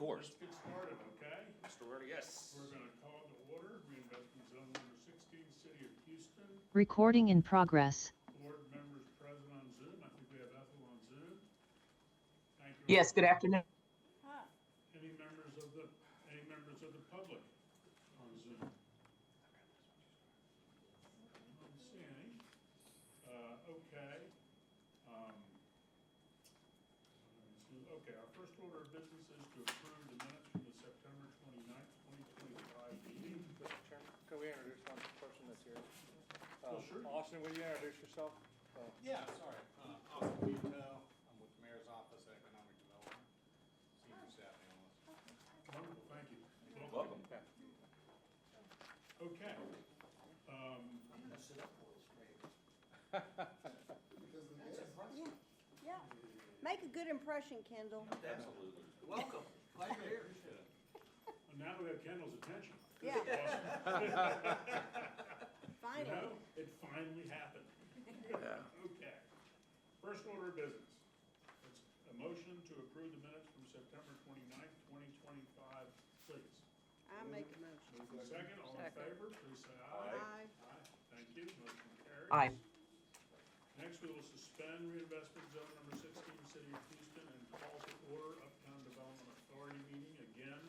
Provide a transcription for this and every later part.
course. Let's get started, okay? Mr. Werner, yes. We're gonna call to order reinvestment zone number 16, City of Houston. Recording in progress. Board members present on Zoom. I think we have Ethel on Zoom. Thank you. Yes, good afternoon. Any members of the public on Zoom? I don't see any. Okay. Okay, our first order of business is to approve the minutes from the September 29th, 2025 meeting. Mr. Chairman, can we introduce one person that's here? Sure. Austin, will you introduce yourself? Yeah, sorry. Austin Vito. I'm with the Mayor's Office of Economic Development, Senior Staff Analyst. Wonderful, thank you. Welcome. Okay. Okay. I'm gonna sit up for this, Ray. Because Yeah, yeah. Make a good impression, Kendall. Absolutely. welcome, glad you're here. Now we have Kendall's attention. Yeah, You finally. know, it finally happened. Yeah. Okay. First order of business. It's a motion to approve the minutes from September 29th, 2025, please. I make a motion. Move to second, all in favor, please say aye. Aye. Aye, thank you, motion carries. Aye. Next, we will suspend reinvestment zone number 16, City of Houston, and call to order Uptown Development Authority meeting. Again,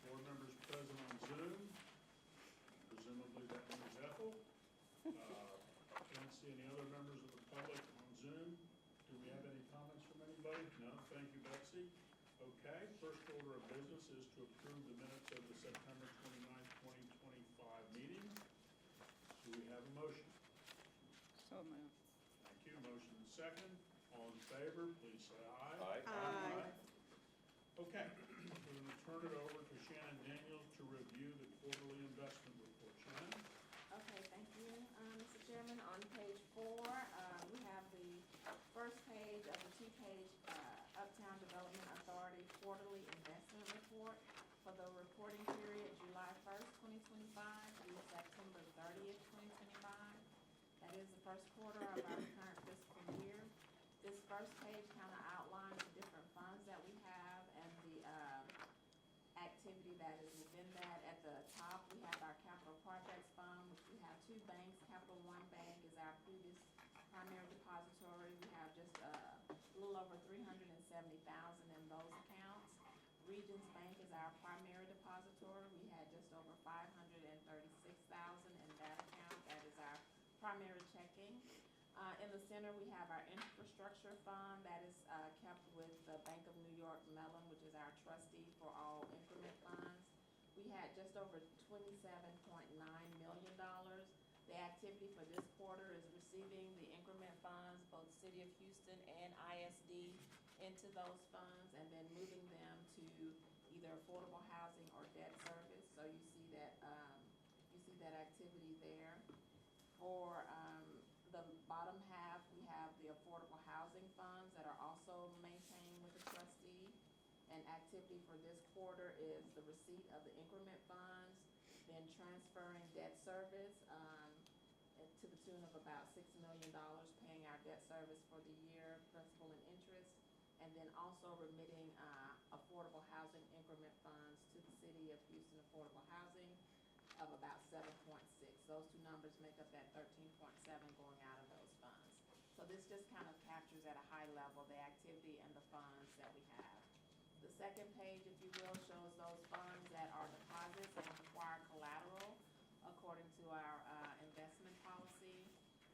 board members present on Zoom. Presumably that means Ethel. Can't see any other members of the public on Zoom. Do we have any comments from anybody? No, thank you, Betsy. Okay, first order of business is to approve the minutes of the September 29th, 2025 meeting. Do we have a motion? So moved. Thank you. Motion and second. All in favor, please say aye. Aye. Aye. Okay, we're going to turn it over to Shannon Daniels to review the quarterly investment report. Shannon? Okay, thank you, Mr. Chairman. On page 4, we have the first page of the 2-page Uptown Development Authority quarterly investment report for the reporting period July 1st, 2025 through September 30th, 2025. That is the first quarter of our current fiscal year. This first page kind of outlines the different funds that we have and the activity that is within that. At the top, we have our capital projects fund, which we have 2 banks. Capital One Bank is our previous primary depository. We have just a little over $370,000 in those accounts. Regions Bank is our primary depository. We had just over $536,000 in that account. That is our primary checking. In the center, we have our infrastructure fund that is kept with the Bank of New York Mellon, which is our trustee for all increment funds. We had just over $27.9 million. The activity for this quarter is receiving the increment funds, both City of Houston and ISD, into those funds, and then moving them to either affordable housing or debt service. So you see that activity there. For the bottom half, we have the affordable housing funds that are also maintained with the trustee. And activity for this quarter is the receipt of the increment funds, then transferring debt service to the tune of about $6 million, paying our debt service for the year, principal and interest, and then also remitting affordable housing increment funds to the City of Houston Affordable Housing of about 7.6. Those two numbers make up that 13.7 going out of those funds. So this just kind of captures at a high level the activity and the funds that we have. The second page, if you will, shows those funds that are deposits and require collateral according to our investment policy.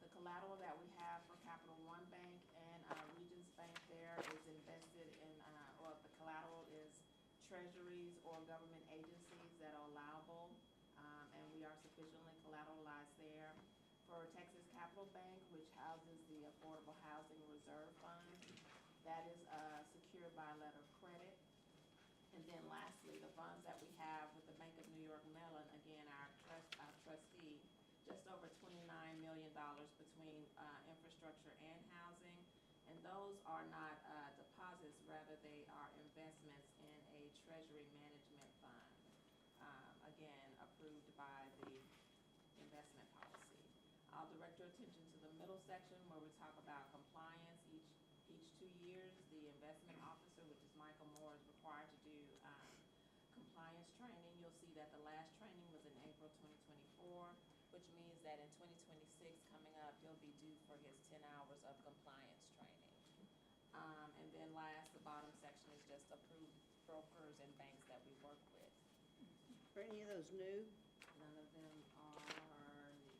The collateral that we have for Capital One Bank and Regions Bank there is invested in, or the collateral is treasuries or government agencies that are allowable, and we are sufficiently collateralized there. For Texas Capital Bank, which houses the Affordable Housing Reserve Fund, that is secured by a letter of credit. And then lastly, the funds that we have with the Bank of New York Mellon, again, our trustee, just over $29 million between infrastructure and housing. And those are not deposits, rather they are investments in a treasury management fund, again, approved by the investment policy. I'll direct your attention to the middle section where we talk about compliance. Each 2 years, the investment officer, which is Michael Moore, is required to do compliance training, you'll see that the last training was in April 2024, which means that in 2026, coming up, he'll be due for his 10 hours of compliance training. And then last, the bottom section is just approved brokers and banks that we work with. Are any of those new? None of them are new.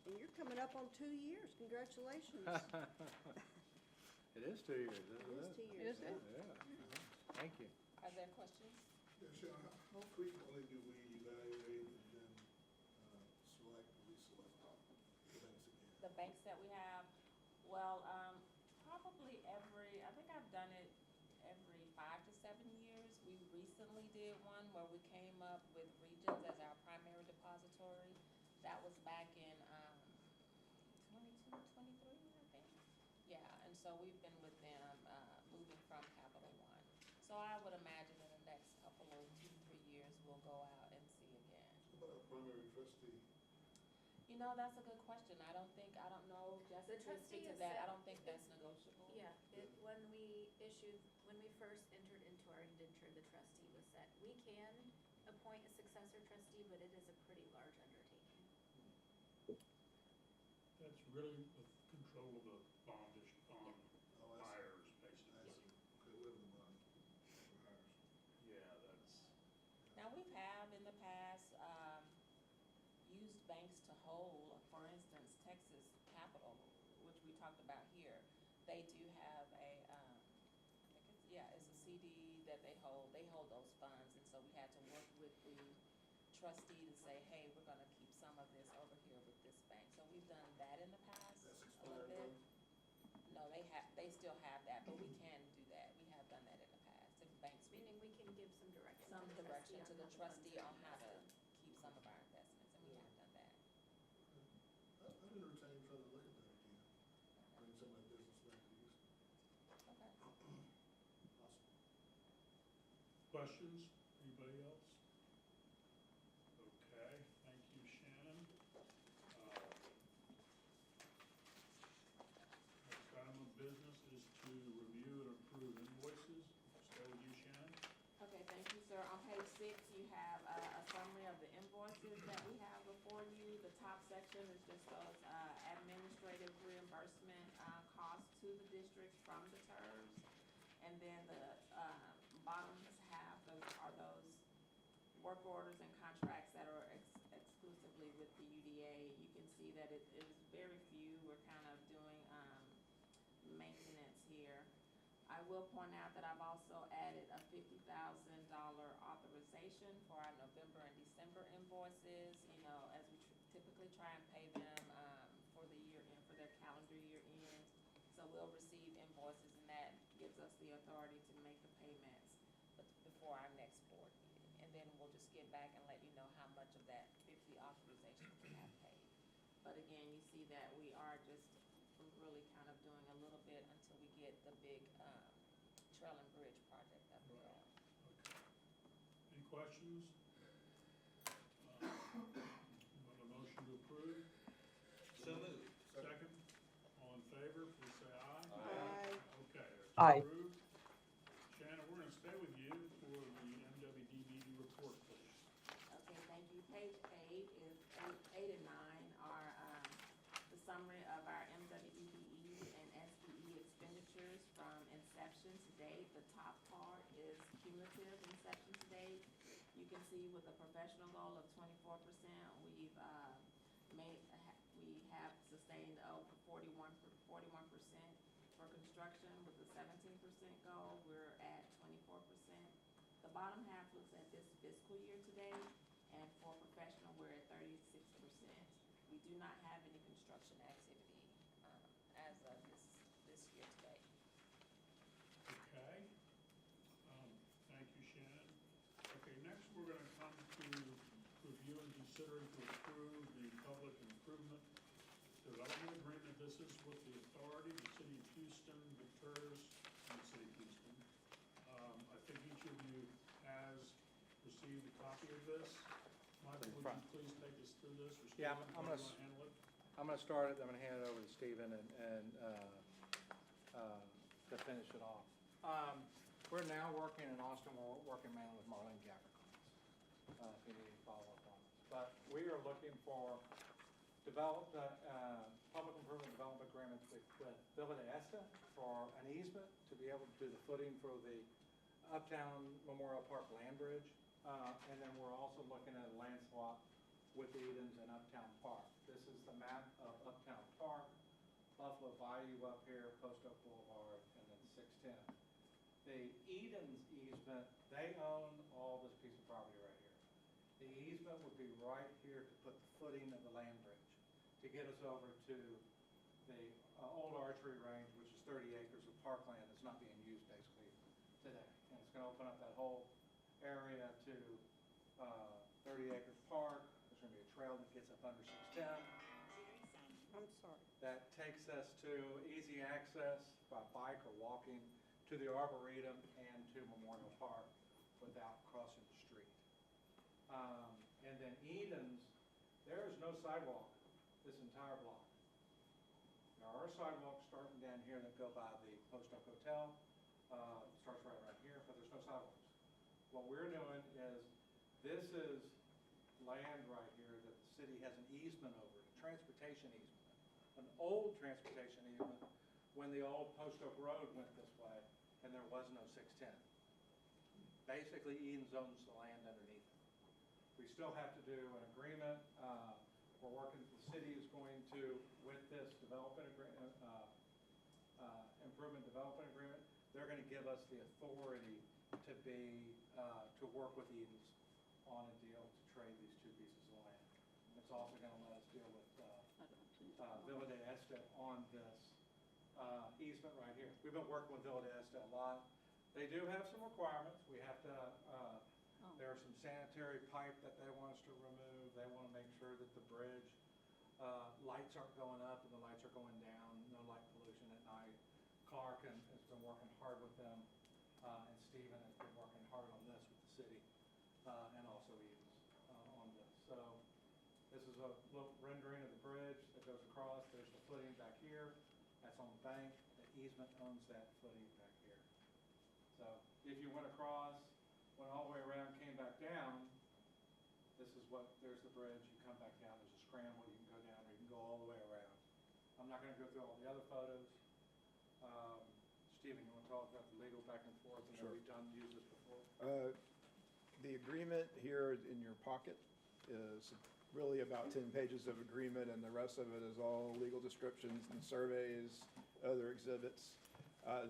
And you're coming up on 2 years. Congratulations. It is 2 years, It isn't is it? 2 years. Is it? Yeah. Thank you. Are there questions? Yeah, Sharon, how frequently do we evaluate and then select, reselect the banks again? The banks that we have, well, probably I think I've done it every 5 to 7 years. We recently did one where we came up with Regions as our primary depository. That was back in 22, 23, I think. Yeah, and so we've been with them, moving from Capital One. So I would imagine in the next couple of 2 to 3 years, we'll go out and see again. What about our primary trustee? You know, that's a good question. I don't know, Jessica, The to trustee speak to is that. I set. don't think that's negotiable. Yeah, when we first entered into our indenture, the trustee was set. We can appoint a successor trustee, but it is a pretty large undertaking. That's really with control of the bond Oh, I see. buyers, I basically. see. Okay, we have the money for hires. Yeah, that's, Now, we have in the past, used banks to hold, for instance, Texas Capital, which we talked about here. They do have it's a CD that they hold those funds, and so we had to work with the trustee to say, hey, we're gonna keep some of this over here with this bank. So we've done that in the past That's a little expired bit. though? No, they still have that, but we can do that. We have done that in the past. If banks, Meaning we can give some direction some to the direction trustee to the on how the funds trustee are on how to invested. keep some of our investments, and we have done that. I'd entertain trying to look at that again. Bring some of that business back to Houston. Okay. Awesome. questions? Anybody else? Okay, thank you, Shannon. Next item of business is to review and approve invoices. Stay with you, Shannon. Okay, thank you, sir. On page 6, you have a summary of the invoices that we have before you. The top section is just those administrative reimbursement costs to the districts from the TIRZ. And then the bottom half are those work orders and contracts that are exclusively with the UDA. You can see that it is very few. We're kind of doing maintenance here. I will point out that I've also added a $50,000 authorization for our November and December invoices, you know, as we typically try and pay them for the year end, for their calendar year end. So we'll receive invoices, and that gives us the authority to make the payments before our next board meeting. And then we'll just get back and let you know how much of that 50 authorization we have paid. But again, you see that we are just really kind of doing a little bit until we get the big Trail and Bridge project up and Right. going. Okay. Any questions? Want a motion to approve? So moved. Second? All in favor, please say aye. Aye. Okay, that's Aye. approved. Shannon, we're gonna stay with you for the MWDBD report, please. Okay, thank you. Page 8 is 8 and 9 are the summary of our MWDBE and SBE expenditures from inception to date. The top part is cumulative inception to date. You can see with a professional goal of 24%, we have sustained over 41% for construction. With the 17% goal, we're at 24%. The bottom half looks at this fiscal year to date, and for professional, we're at 36%. We do not have any construction activity as of this year to date. Okay. Thank you, Shannon. Okay, next we're gonna come to review and consider to approve the public improvement development agreement. This is with the authority, the city of Houston, the TIRZ, and the city of Houston. I think each of you has received a copy of this. Michael, would you please take us through this, or Stephen, Yeah, how I'm do gonna you wanna handle it? I'm gonna start it, I'm gonna hand it over to Stephen and to finish it off. We're now working in Austin, we're working mainly with Marlene Gabbard on this, if you need to follow up on this. But we are looking for public improvement development agreements with Villa de Esta for an easement to be able to do the footing for the Uptown Memorial Park land bridge. And then we're also looking at a land swap with Edens and Uptown Park. This is the map of Uptown Park, Buffalo Bayou up here, Post Oak Boulevard, and then 610. The Edens easement, they own all this piece of property right here. The easement would be right here to put the footing of the land bridge, to get us over to the old archery range, which is 30 acres of parkland that's not being used basically today. And it's gonna open up that whole area to 30 acres park. There's gonna be a trail that gets up under 610. I'm sorry. That takes us to easy access by bike or walking to the Arboretum and to Memorial Park without crossing the street. And then Edens, there is no sidewalk this entire block. There are sidewalks starting down here that go by the Post Oak Hotel. It starts right around here, but there's no sidewalks. What we're doing is, this is land right here that the city has an easement over, a transportation easement, an old transportation easement when the old Post Oak Road went this way and there was no 610. Basically, Edens owns the land underneath it. We still have to do an agreement. We're working, the city is going to, with this development agreement, improvement development agreement, they're gonna give us the authority to be, to work with Edens on a deal to trade these two pieces of land. It's also gonna let us deal with Villa de Esta on this easement right here. We've been working with Villa de Esta a lot. They do have some requirements. We have to, there's some sanitary pipe that they want us to remove. They want to make sure that the bridge lights aren't going up and the lights are going down, no light pollution at night. Clark has been working hard with them, and Stephen has been working hard on this with the city, and also Edens on this. So this is a little rendering of the bridge that goes across. There's the footing back here. That's on the bank. The easement owns that footing back here. So if you went across, went all the way around, came back down, this is what, there's the bridge. You come back down, there's a scramble. You can go down or you can go all the way around. I'm not going to go through all the other photos. Stephen, you want to talk about the legal back and forth? And Sure. We've used this before. The agreement here in your pocket is really about 10 pages of agreement, and the rest of it is all legal descriptions and surveys, other exhibits.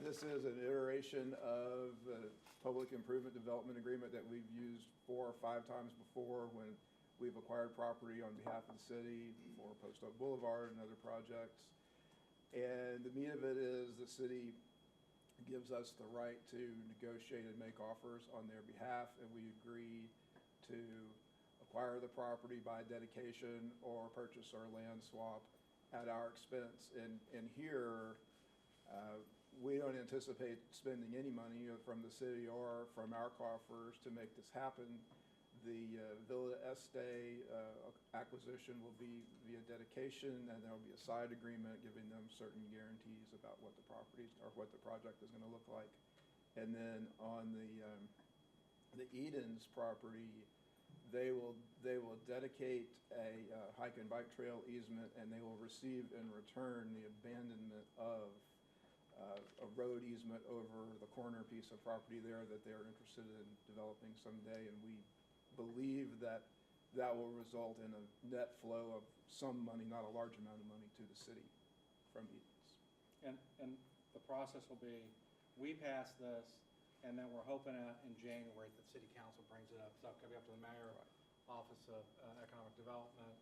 This is an iteration of the public improvement development agreement that we've used 4 or 5 times before when we've acquired property on behalf of the city for Post Oak Boulevard and other projects. And the meat of it is the city gives us the right to negotiate and make offers on their behalf, and we agree to acquire the property by dedication or purchase or land swap at our expense. And here, we don't anticipate spending any money from the city or from our coffers to make this happen. The Villa Este acquisition will be via dedication, and there'll be a side agreement giving them certain guarantees about what the properties or what the project is going to look like. And then on the Edens property, they will dedicate a hike and bike trail easement, and they will receive in return the abandonment of a road easement over the corner piece of property there that they're interested in developing someday. And we believe that that will result in a net flow of some money, not a large amount of money, to the city from Edens. And the process will be, we pass this, and then we're hoping in January that city council brings it up. So it'll be up to the mayor, Office of Economic Development,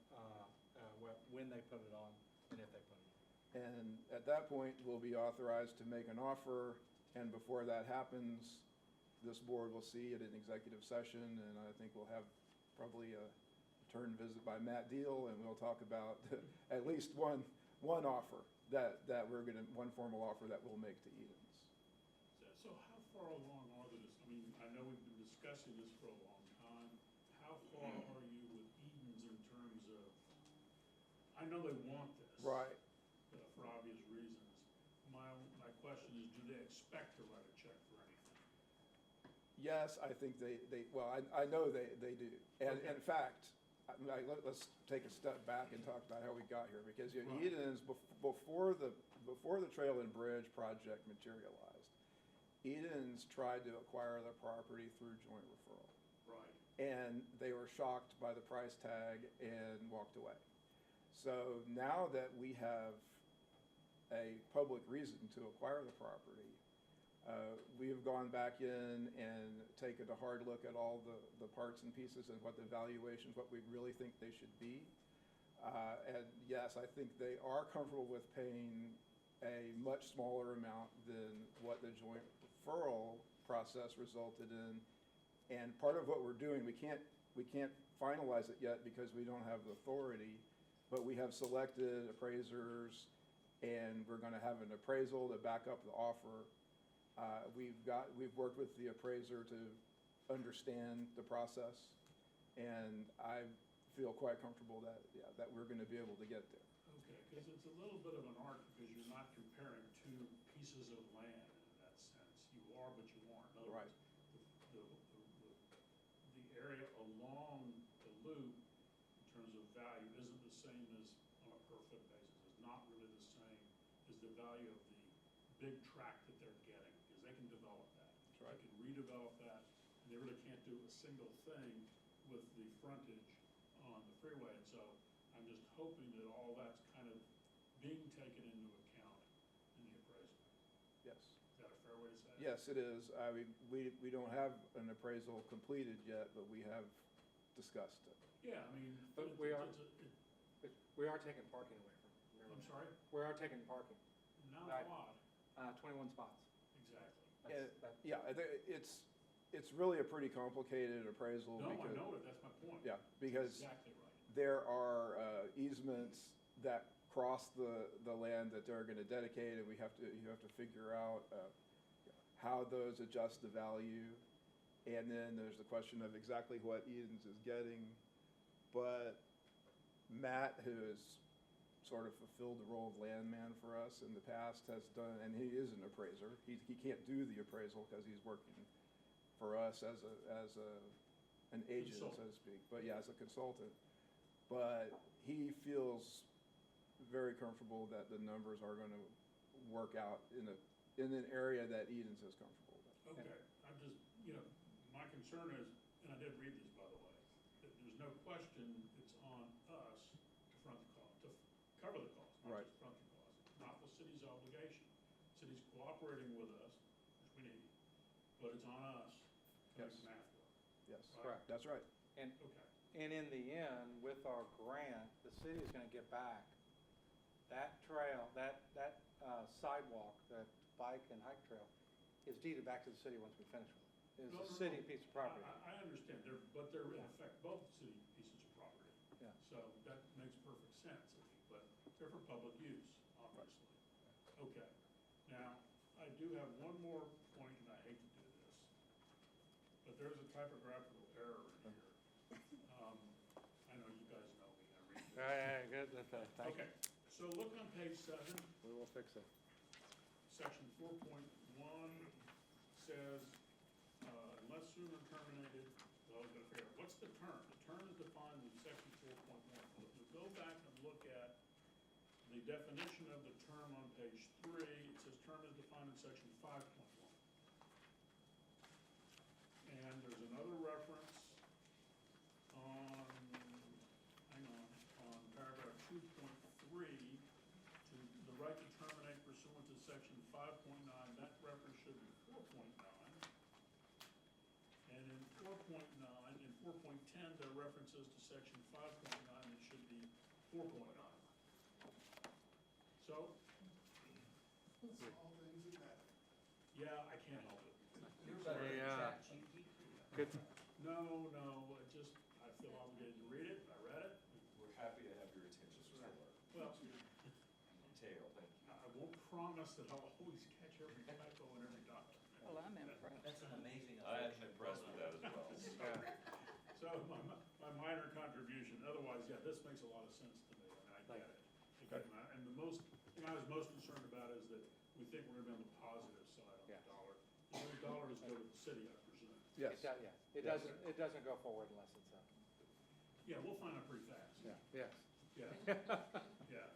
when they put it on and if they put it on. And at that point, we'll be authorized to make an offer, and before that happens, this board will see it in executive session, and I think we'll have probably a return visit by Matt Deal, and we'll talk about at least one offer that we're gonna, one formal offer that we'll make to Edens. So how far along are this? I mean, I know we've been discussing this for a long time. How far are you with Edens in terms of, I know they want this. Right. For obvious reasons. My question is, do they expect to write a check for anything? yes, I think well, I know they do. And in fact, let's take a step back and talk about how we got here, because you know, Right. Eden's, before the Trail and Bridge project materialized, Eden's tried to acquire the property through joint referral. Right. And they were shocked by the price tag and walked away. So now that we have a public reason to acquire the property, we have gone back in and taken a hard look at all the parts and pieces and what the valuations, what we really think they should be. And yes, I think they are comfortable with paying a much smaller amount than what the joint referral process resulted in. And part of what we're doing, we can't finalize it yet because we don't have the authority, but we have selected appraisers, and we're gonna have an appraisal to back up the offer. We've worked with the appraiser to understand the process, and I feel quite comfortable that, yeah, that we're gonna be able to get there. Okay, because it's a little bit of an art, because you're not comparing two pieces of land in that sense. You are, but you aren't. In other Right. words, the area along the loop, in terms of value, isn't the same as, on a per foot basis, is not really the same as the value of the big tract that they're getting, because they can develop that. That's right. They can redevelop that, and they really can't do a single thing with the frontage on the freeway. And so I'm just hoping that all that's kind of being taken into account in the appraisal. Yes. Is that a fair way to say it? Yes, it is. I mean, we don't have an appraisal completed yet, but we have discussed it. Yeah, I mean. But we are taking parking away from. I'm sorry? We are taking parking, Not Right. a lot, 21 spots. exactly. Yeah, it's really a pretty complicated appraisal. No, I because know it, that's my point. Yeah, because Exactly right. there are easements that cross the land that they're gonna dedicate, and you have to figure out how those adjust the value. And then there's the question of exactly what Eden's is getting. But Matt, who has sort of fulfilled the role of landman for us in the past, has done, and he is an appraiser. He can't do the appraisal because he's working for us as an agent, so to Consultant. speak. But yeah, as a consultant. But he feels very comfortable that the numbers are gonna work out in an area that Eden's is comfortable with. Okay, I'm just, my concern is, and I did read this, by the way, that there's no question it's on us to front the cost, to cover the cost, not Right. just front the cost. It's not the city's obligation. City's cooperating with us, which we need, but it's on us to make Yes. the math work. Yes, Correct. that's right. And, Okay, and in the end, with our grant, the city is gonna get back that trail, that sidewalk, that bike and hike trail is deeded back to the city once we finish with it. It No, is no, a city no. piece of property. I understand, but they're in effect both city pieces of property. Yeah. So that makes perfect sense, I think, but they're for public use, obviously. Okay, now, I do have one more point, and I hate to do this, but there's a typographical error in here. I know you guys know me, I read this. Yeah, good, okay, thank you. Okay, so look on page 7, We will fix it. section 4.1 says, unless sooner terminated, well, I was gonna figure out, what's the term? The term is defined in section 4.1. Well, if you go back and look at the definition of the term on page 3, it says term is defined in section 5.1. And there's another reference on, on paragraph 2.3 to the right to terminate pursuant to section 5.9. That reference should be 4.9. And in 4.9, in 4.10, there are references to section 5.9, it should be 4.9. So, All things that matter. yeah, I can't help it. You're better than Yeah. ChatGPT. Good. No, I feel obligated to read it, I read it. We're happy to have your attention, Mr. Lawyer. Well, Detail, thank you. I won't promise that I'll always catch every typo in every document. Well, I'm impressed. That's an amazing. I am impressed with that as well. So my minor contribution, otherwise, yeah, this makes a lot of sense to me, and I get it. Again, and the thing I was most concerned about is that we think we're gonna be on the positive side on the Yes. dollar. And those dollars go to the city, I presume. Yes. It Yes. doesn't go forward unless it's, Yeah, we'll find out pretty fast. yes. Yeah, yeah.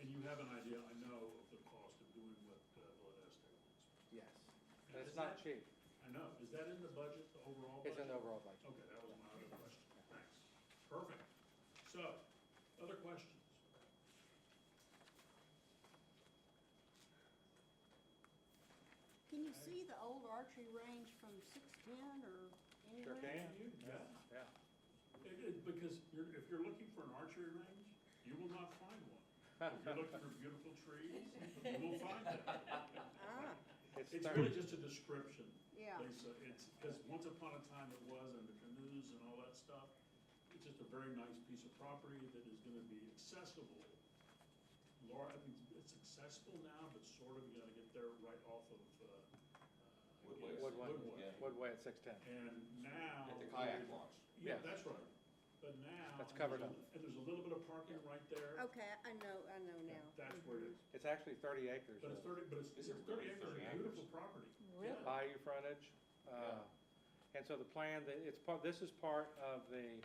And you have an idea, I know, of the cost of doing what Valdosta wants. Yes. Now, And it's is not that- cheap. I know, is that in the budget, the overall budget? It's in the overall budget. Okay, that was my other question, thanks. Perfect. So, other questions? Can you see the old archery range from 610 or Sure anywhere? can. Yeah. Yeah. Because if you're looking for an archery range, you will not find one. If you're looking for beautiful trees, you will find them. Ah, It's really just a description, yeah. Lisa. It's, because once upon a time it was, and the canoes and all that stuff. It's just a very nice piece of property that is gonna be accessible. I mean, it's accessible now, but sort of, you gotta get there right off of, I Woodway. guess, Woodway. Yeah. Woodway at 610. And now. At the kayak launch. Yeah, Yes. that's right. But now. That's covered and there's a little bit of parking right there. Okay, I know now. That's where it is. It's actually 30 acres. But it's of 30, but it's Is it 30 really acres of 30 beautiful acres? property. Really? Yeah. Bayou frontage. And so the plan, this is part of the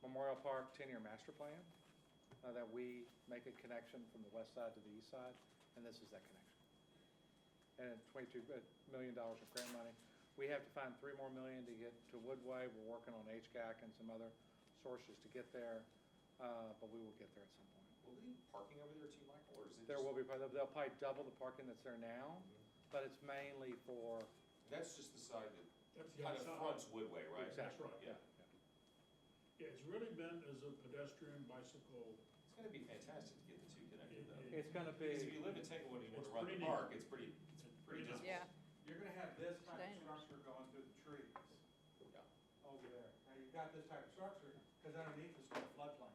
Memorial Park 10-year master plan, that we make a connection from the west side to the east side, and this is that connection. And $22 million of grant money. We have to find $3 more million to get to Woodway. We're working on HGAC and some other sources to get there, but we will get there at some point. Will there be parking over there too, Michael, or is it There just? will be, they'll probably double the parking that's there now, but it's mainly for, That's just the side that That's the kind of outside. fronts Woodway, right? That's right. Yeah. Yeah, it's really meant as a pedestrian bicycle. It's gonna be fantastic to get the two connected though. it's gonna Because if be, you live in Tanglewood and you It's wanna run pretty the neat. park, it's pretty difficult. Yeah. you're gonna have this type of Dangerous. structure going through the trees Yeah. over there. Now, you've got this type of structure, because underneath is still floodplain.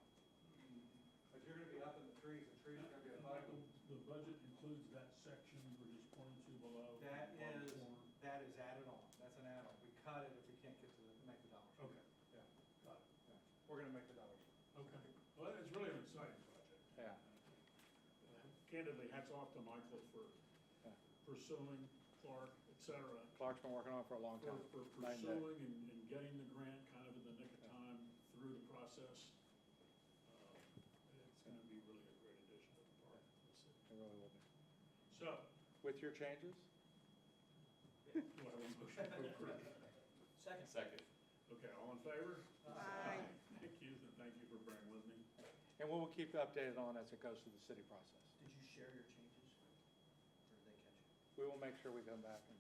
But you're gonna be up in the trees are gonna be above Michael, you. the budget includes that section we're just pointing to below. That bottom is, corner. that is added on, that's an add-on. We cut it if we can't get to make the dollars. Okay, Yeah, got it. yeah. We're gonna make the dollars. Okay. Well, it's really an exciting project. Yeah. Candidly, hats off to Michael for Yeah. pursuing Clark, et cetera. Clark's been working on it for a long time. For Night and day. pursuing and getting the grant kind of in the nick of time through the process. It's gonna be really a great addition to the park. We'll see. It really will be. So, With your changes? do I have a motion to approve? Second. Okay, all in favor? Aye. Thank you, and thank you for bearing with me. And we will keep you updated on as it goes through the city process. Did you share your changes? Or did they catch you? We will make sure we come back and,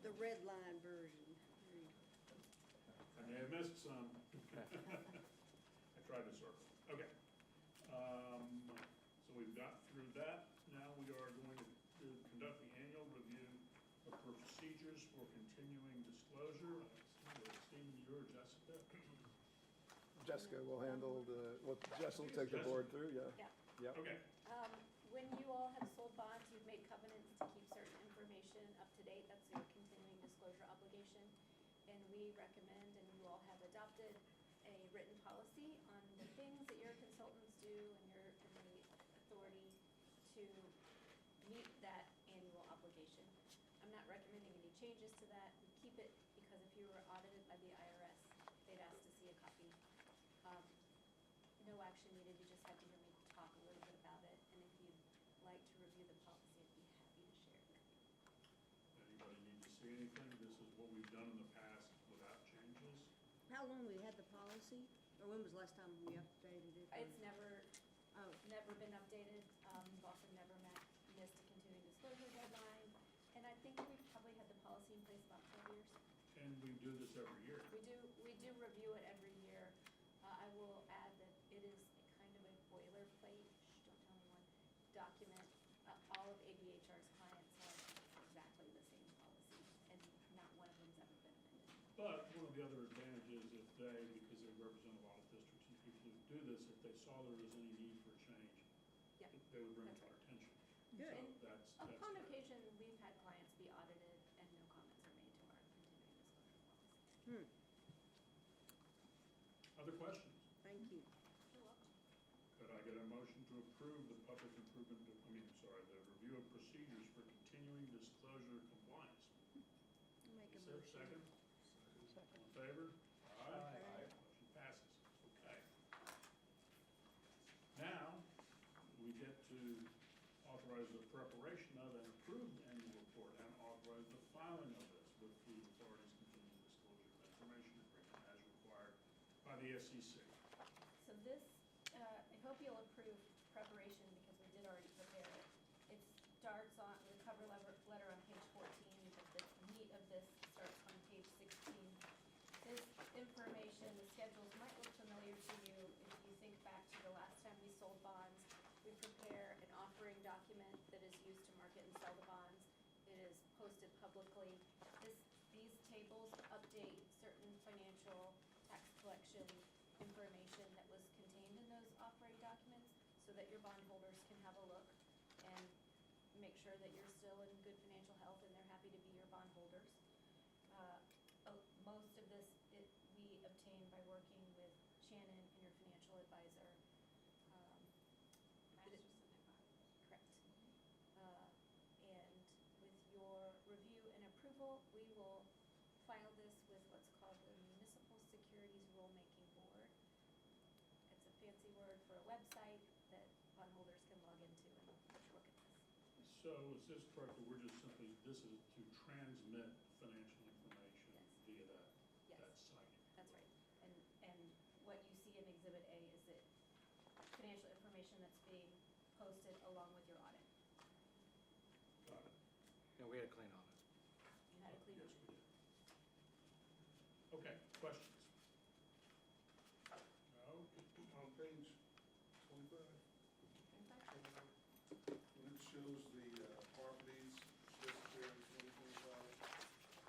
The red line version. There you go. I may have missed some. I tried to circle. Okay. So we've got through that. Now we are going to conduct the annual review of procedures for continuing disclosure. Stephen, you or Jessica? Jessica will handle Jess will take the board through, yeah. Yeah. Yep. Okay. When you all have sold bonds, you've made covenants to keep certain information up to date. That's your continuing disclosure obligation. And we recommend, and you all have adopted, a written policy on the things that your consultants do and the authority to meet that annual obligation. I'm not recommending any changes to that. We keep it because if you were audited by the IRS, they'd ask to see a copy. No action needed, you just had to hear me talk a little bit about it, and if you'd like to review the policy, I'd be happy to share it. Anybody need to see anything? This is what we've done in the past without changes. How long we had the policy? Or when was the last time we updated it? It's never Oh, been updated, we've also never missed a continuing disclosure deadline, and I think we've probably had the policy in place about 12 years. And we do this every year. We do review it every year. I will add that it is a kind of a boilerplate, don't tell anyone, document. All of ABHR's clients have exactly the same policy, and not one of them's ever been amended. But one of the other advantages, if they, because they represent a lot of districts and people who do this, if they saw there was any need for change, Yep. they would bring it That's to our right. attention. Good. So And that's upon fair. occasion, we've had clients be audited and no comments are made to our continuing disclosure policy. Other questions? Thank you. You're welcome. Could I get a motion to approve the the review of procedures for continuing disclosure compliance? there a second? All in favor? Aye. Motion passes. Okay. Now, we get to authorize the preparation of and approve the annual report and authorize the filing of this with the authority's continuing disclosure of information agreement as required by the SEC. So this, I hope you'll approve preparation because we did already prepare it. It starts on, the cover letter on page 14, but the meat of this starts on page 16. This information, the schedules might look familiar to you if you think back to the last time we sold bonds. We prepare an offering document that is used to market and sell the bonds. It is posted publicly. These tables update certain financial tax collection information that was contained in those offering documents so that your bondholders can have a look and make sure that you're still in good financial health and they're happy to be your bondholders. Most of this, we obtain by working with Shannon and your financial advisor. Correct. And with your review and approval, we will file this with what's called the Municipal Securities Rulemaking Board. It's a fancy word for a website that bondholders can log into and look at this. So is this correct, that we're just simply, this is to transmit financial information via that site? That's right. And what you see in Exhibit A is that financial information that's being posted along with your audit. Got it. And we had a clean audit. You had a clean Yes, audit. we did. Okay, questions? No? On page 25, when it shows the properties listed there in 2025,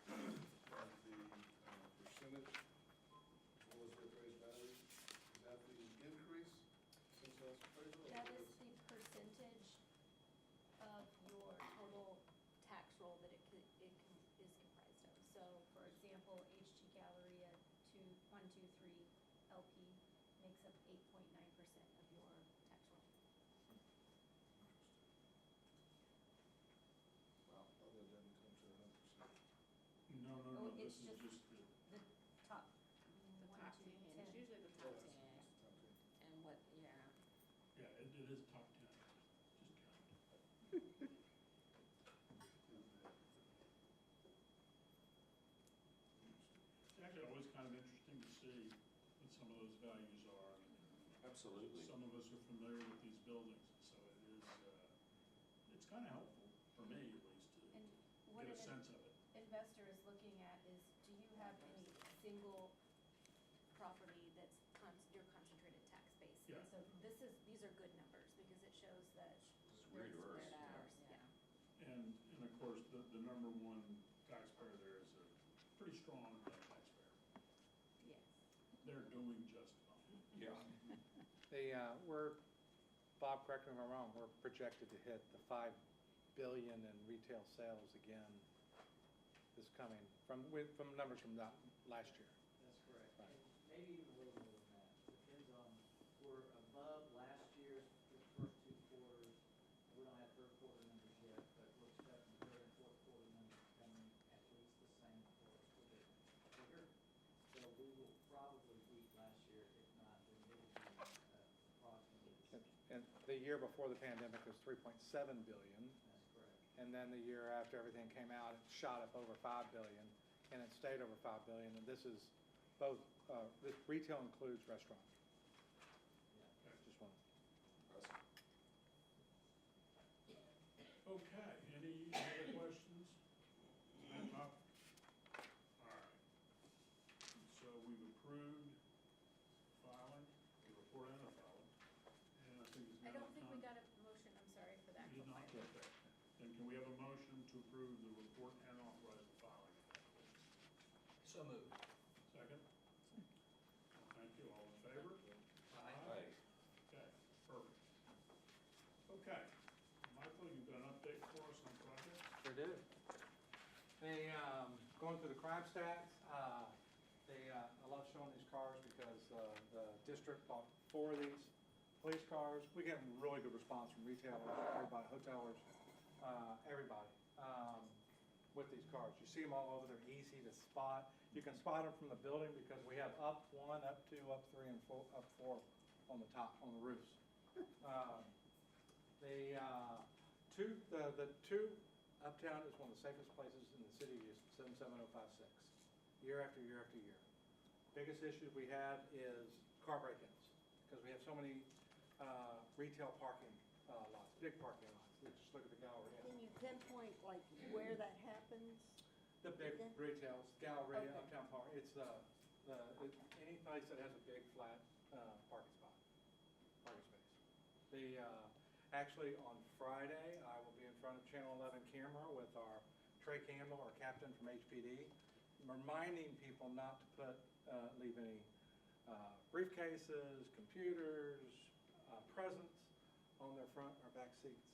and the percentage, as well as the appraised value, is that the increase since last appraisal? or That what is the percentage of your total tax roll that is comprised of. So, for example, HG Galleria 123 LP makes up 8.9% of your tax roll. Wow, oh, that doesn't come to 100%. No, Oh, this it's is just just the, the top The one, top two, 10, 10. it's usually the Oh, top that's 10, top 10. and what, yeah. yeah, it is top 10, just count. It's actually always kind of interesting to see what some of those values are. Absolutely. Some of us are familiar with these buildings, so it is, it's kind of helpful, for me at least, to And what get a an sense of it. investor is looking at is, do you have any single property that's your concentrated tax base? Yeah. And so these are good numbers because it shows that It's we're very diverse. spread out. Yeah. Yeah. And of course, the number one taxpayer there is a pretty strong taxpayer. Yes. They're doing just fine. Yeah. Bob, correct me if I'm wrong, we're projected to hit the 5 billion in retail sales again this coming, from numbers from last year. That's correct. Right. And maybe even a little more than that. Depends on, we're above last year's first two quarters. We don't have third quarter numbers yet, but we're expecting third and fourth quarter numbers to come in at least the same for us, a bit bigger. So we will probably beat last year, if not, then it will be approximately the same. And the year before the pandemic was 3.7 billion. That's correct. And then the year after everything came out, it shot up over 5 billion, and it stayed over 5 billion. And this is both, this retail includes restaurant. Yeah. Just one. Okay, any other questions? Enough? All right. So we've approved filing, the report and the filing. And I think it's I now don't think we time- got a motion, I'm sorry for that. You did not, okay. Then can we have a motion to approve the report and authorize the filing of that, please? So moved. Second? Thank you, all in favor? Aye. Okay, perfect. Okay, Michael, you've got an update for us on projects? Sure do. They, going through the crime stats, I love showing these cars because the district bought 4 of these police cars. We get really good response from retailers, everybody, hotelers, everybody. with these cars. You see them all over, they're easy to spot. You can spot them from the building because we have up 1, up 2, up 3, and up 4 on the top, on the roofs. The two uptown is one of the safest places in the city of Houston, 77056, year after year after year. Biggest issue we have is car break-ins, because we have so many retail parking lots, big parking lots. Just look at the gallery. Can you pinpoint like where that happens? The big Okay. retails, Galleria, Okay. Uptown Park, it's any place that has a big flat parking spot, parking space. Actually, on Friday, I will be in front of Channel 11 camera with our Trey Campbell, our captain from HPD, reminding people not to leave any briefcases, computers, presents on their front or back seats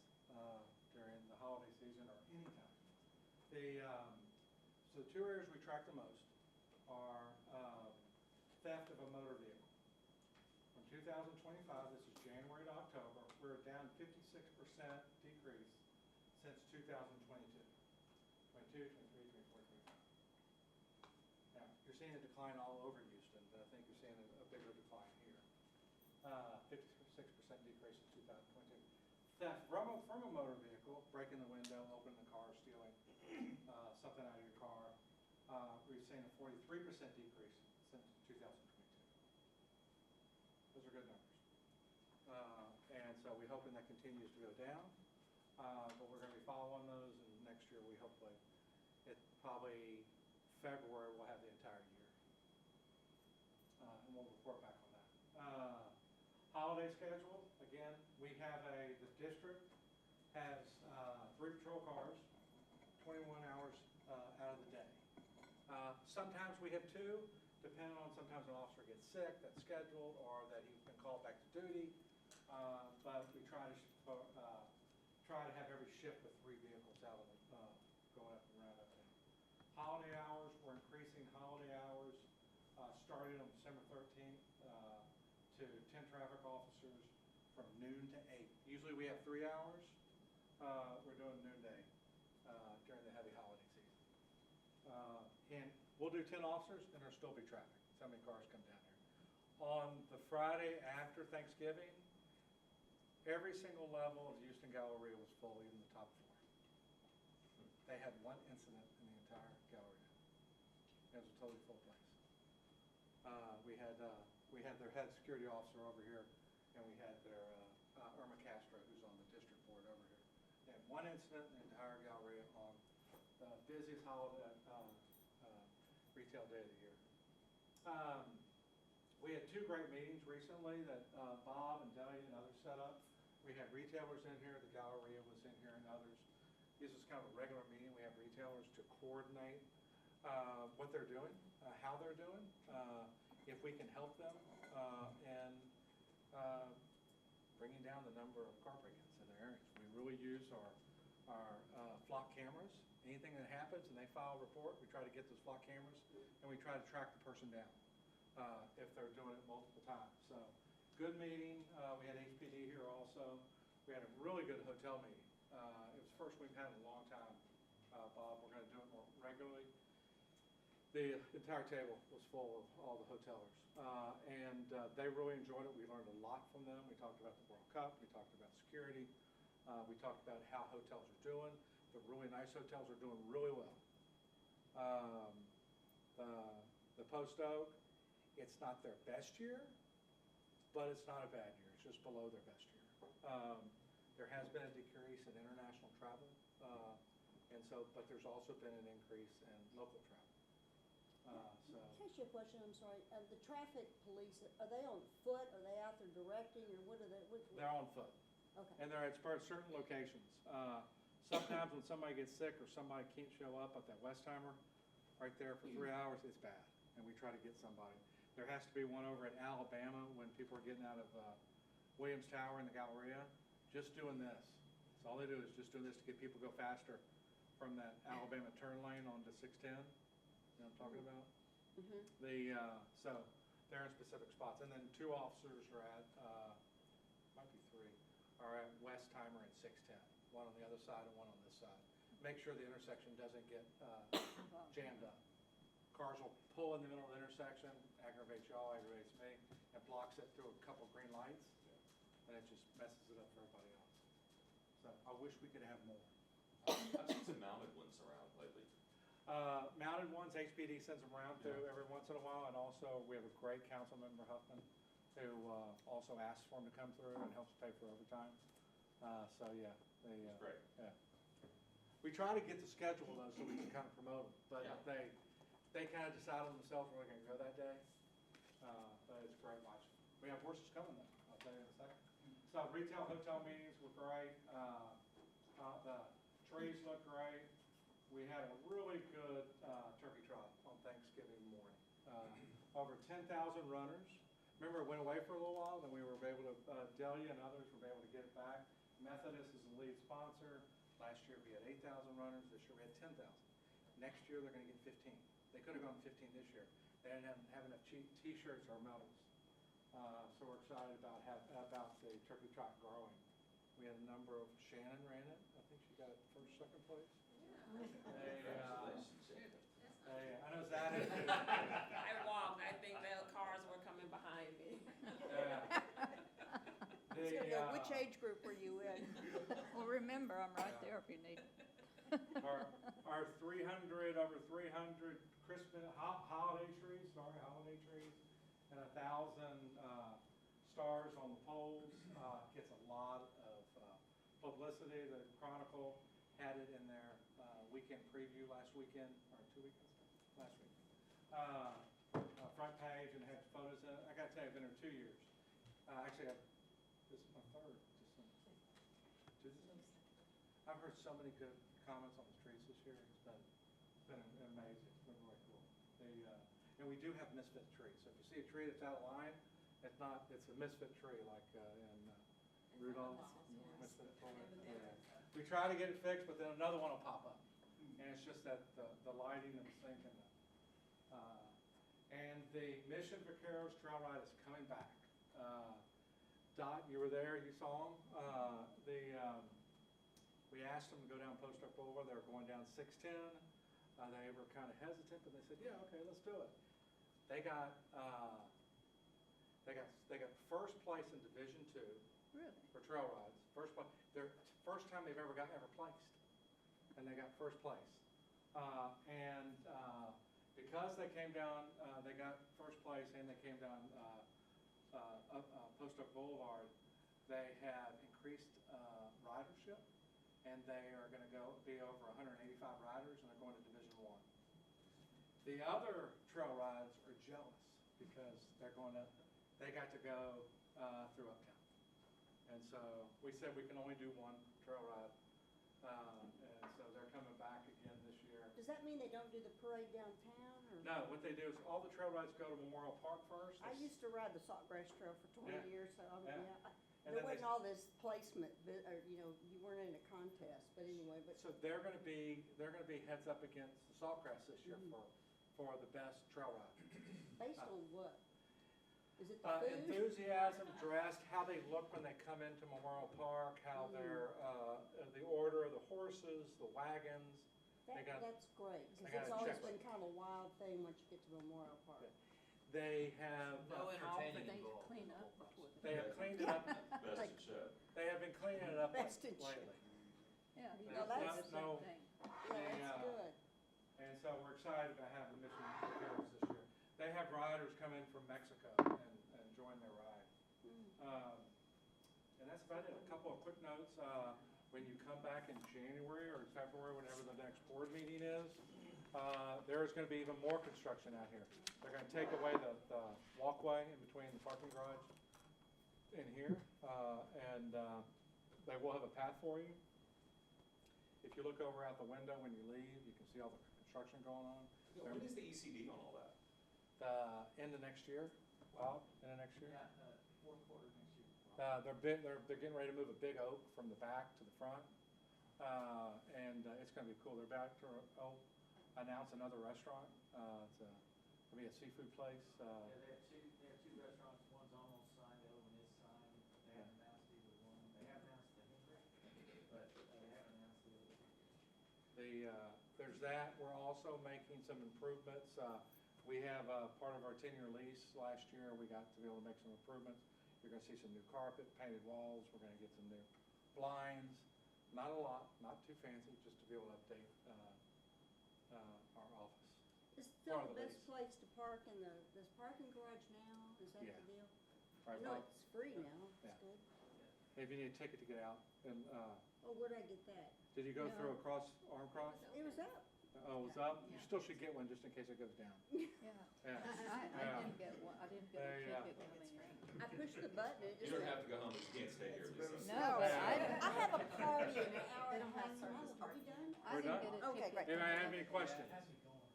during the holiday season or any time. So the two areas we track the most are theft of a motor vehicle. From 2025, this is January to October, we're down 56% decrease since 2022. 22, 23, 24, 25. Now, you're seeing a decline all over Houston, but I think you're seeing a bigger decline here. 56% decrease in 2022. Theft from a motor vehicle, breaking the window, opening the car, stealing something out of your car. We've seen a 43% decrease since 2022. Those are good numbers. And so we're hoping that continues to go down. But we're going to be following those, and next year we hopefully, probably February, we'll have the entire year. And we'll report back on that. Holiday schedule, again, we have the district has 3 patrol cars, 21 hours out of the day. Sometimes we have 2, depending on sometimes an officer gets sick, that's scheduled, or that he's been called back to duty. But we try to have every shift with 3 vehicles out of going up and around uptown. Holiday hours, we're increasing holiday hours starting on December 13th to 10 traffic officers from noon to 8. Usually we have 3 hours. We're doing noonday during the heavy holiday season. And we'll do 10 officers, and there'll still be traffic. So many cars come down here. On the Friday after Thanksgiving, every single level of the Houston Galleria was full, even the top floor. They had 1 incident in the entire Galleria. It was a totally full place. We had their head security officer over here, and we had their Irma Castro, who's on the district board, over here. They had 1 incident in the entire Galleria on the busiest holiday retail day of the year. We had 2 great meetings recently that Bob and Delia and others set up. We had retailers in here, the Galleria was in here, and others. This is kind of a regular meeting. We have retailers to coordinate what they're doing, how they're doing, if we can help them, and bringing down the number of car break-ins in their areas. We really use our flock cameras. Anything that happens and they file a report, we try to get those flock cameras, and we try to track the person down if they're doing it multiple times. So, good meeting. We had HPD here also. We had a really good hotel meeting. It was the first we've had in a long time, Bob. We're going to do it more regularly. The entire table was full of all the hotelers, and they really enjoyed it. We learned a lot from them. We talked about the World Cup. We talked about security. We talked about how hotels are doing. The really nice hotels are doing really well. The Post Oak, it's not their best year, but it's not a bad year. It's just below their best year. There has been a decrease in international travel, but there's also been an increase in local travel. Can I ask you a question? I'm sorry. The traffic police, are they on foot? Are they out there directing, or what are they? They're on foot. Okay. And they're at certain locations. Sometimes when somebody gets sick or somebody can't show up at that Westheimer right there for 3 hours, it's bad, and we try to get somebody. There has to be one over at Alabama when people are getting out of Williams Tower in the Galleria, just doing this. So all they do is just doing this to get people to go faster from that Alabama turn lane onto 610. You know what I'm talking about? Mm-hmm. So they're in specific spots. And then 2 officers are at, might be 3, are at Westheimer and 610. One on the other side and one on this side. make sure the intersection doesn't get jammed up. Cars will pull in the middle of the intersection, aggravates y'all, aggravates me, and blocks it through a couple green lights, and it just messes it up for everybody else. So I wish we could have more. I've seen some mounted ones around lately. Mounted ones, HPD sends them around through every once in a while, and also we have a great council member, Huffman, who also asks for them to come through and helps pay for overtime. So yeah, they. It's great. Yeah. We try to get the schedule though, so we can kind of promote them, but Yeah. they kind of decide on themselves where they're gonna go that day. But it's great watching. We have horses coming though, I'll tell you in a second. So retail hotel meetings were great. The trees look great. We had a really good turkey trot on Thanksgiving morning. Over 10,000 runners. Remember, it went away for a little while, then we were able to, Delia and others were able to get it back. Methodist is the lead sponsor. Last year we had 8,000 runners. This year we had 10,000. Next year they're going to get 15. They could have gone 15 this year. They didn't have enough T-shirts or medals. So we're excited about the turkey trot growing. We had a number of, Shannon ran it. I think she got first, second place. Congratulations, Shannon. I know Zach. I walked, I think the cars were coming behind me. Which age group were you in? Well, remember, I'm right there if you need. Our over 300 Christmas, holiday trees, and 1,000 stars on the poles. Gets a lot of publicity. The Chronicle had it in their weekend preview last weekend, or 2 weekends ago? Last week. Front page and had photos in it. I gotta tell you, I've been there 2 years. Actually, this is my third. I've heard so many good comments on the trees this year. It's been amazing. It's been really cool. And we do have misfit trees. So if you see a tree that's out of line, it's a misfit tree like in Rudolph. Misfit toy. Yeah. We try to get it fixed, but then another one will pop up. And it's just that the lighting and the sync and the Mission Vaqueros Trail Ride is coming back. Dot, you were there, you saw them. We asked them to go down Post Oak Boulevard. They were going down 610. They were kind of hesitant, but they said, "Yeah, okay, let's do it." They got first place in Division 2 Really? for trail rides. First place. Their first time they've ever placed, and they got first place. Because they came down, they got first place, and they came down Post Oak Boulevard. They have increased ridership, and they are going to be over 185 riders, and they're going to Division 1. The other trail rides are jealous because they got to go through Uptown. And so we said we can only do one trail ride, and so they're coming back again this year. Does that mean they don't do the parade downtown, or? No, what they do is all the trail rides go to Memorial Park first. I used to ride the Saltgrass Trail for 20 years, so Yeah. And there then wasn't all this placement, or, you weren't in a contest, but anyway, but. So they're going to be heads up against the Saltgrass this year for the best trail ride. Based on what? Is it the food? Enthusiasm, dressed, how they look when they come into Memorial Park, how they're, the order of the horses, the wagons. That's great, they because got it's a always checklist. been kind of a wild thing once you get to Memorial Park. They have. No entertaining Things to involved. clean up before the. They have cleaned it up. Best in show. They have been cleaning it up Best in show. lately. Yeah, Well, that's- the same thing. Yeah, that's good. And so we're excited about having the Mission Vaqueros this year. They have riders come in from Mexico and join their ride. And that's about it. A couple of quick notes. When you come back in January or February, whenever the next board meeting is, there is going to be even more construction out here. They're going to take away the walkway in between the parking garage in here, and they will have a path for you. If you look over out the window when you leave, you can see all the construction going on. When is the ECD on all that? End of next year, Bob, end of next year. Yeah, fourth quarter next year. They're getting ready to move a big oak from the back to the front, and it's going to be cool. They're about to announce another restaurant. It's going to be a seafood place. Yeah, they have two restaurants. One's almost signed, the other one is signed. They haven't announced either one. They have announced the Henry, but they haven't announced the other one. There's that. We're also making some improvements. We have, part of our 10-year lease last year, we got to be able to make some improvements. You're gonna see some new carpet, painted walls. We're gonna get some new blinds. Not a lot, not too fancy, just to be able to update, our office. It's still Part of the the best lease. place to park in this parking garage now? Is that Yeah. the deal? Right, I know Bob? it's free now, Yeah. it's good. If you need a ticket to get out, and, Oh, where'd I get that? did you go No. through across, arm cross? It was up. Oh, it's up? You still should get one just in case it goes down. Yeah. Yeah. I didn't get one, I didn't get a There you go. ticket coming in. I pushed the button, it You just. don't have to go home, but you can't stay here, Lisa. No, but I have a party in an hour They and a don't have half. service Are we done? I We're didn't done? get a Okay, ticket. great. Anybody have any questions?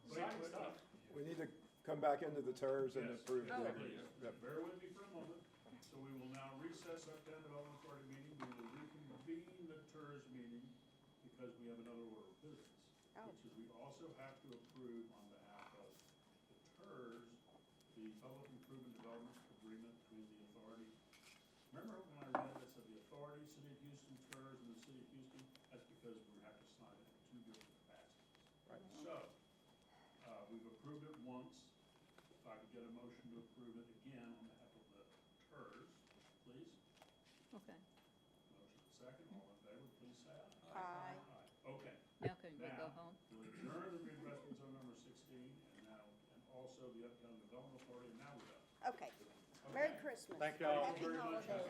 Wait, up. We need to come back into the TIRZ and Yes. approve the Oh. agreement. Yep. Bear with me for a moment. So we will now recess Uptown Development Authority meeting. We will reconvene the TIRZ meeting because we have another order of business. Which is we also have to approve on behalf of the TIRZ, the Public Improvement Development Agreement between the authority. Remember when I read that said the authority, City of Houston, TIRZ, and the City of Houston? That's because we have to sign it in two different capacities. Right. So, we've approved it once. If I could get a motion to approve it again on behalf of the TIRZ, please. Okay, Motion second, all in favor, please say aye. Aye. Okay. now can we go Now, home? we'll adjourn the reinvestment zone number 16, and now, and also the Uptown Development Authority, and now we're done. Okay, Okay. Merry Christmas. Thank y'all. Happy Very much. holidays.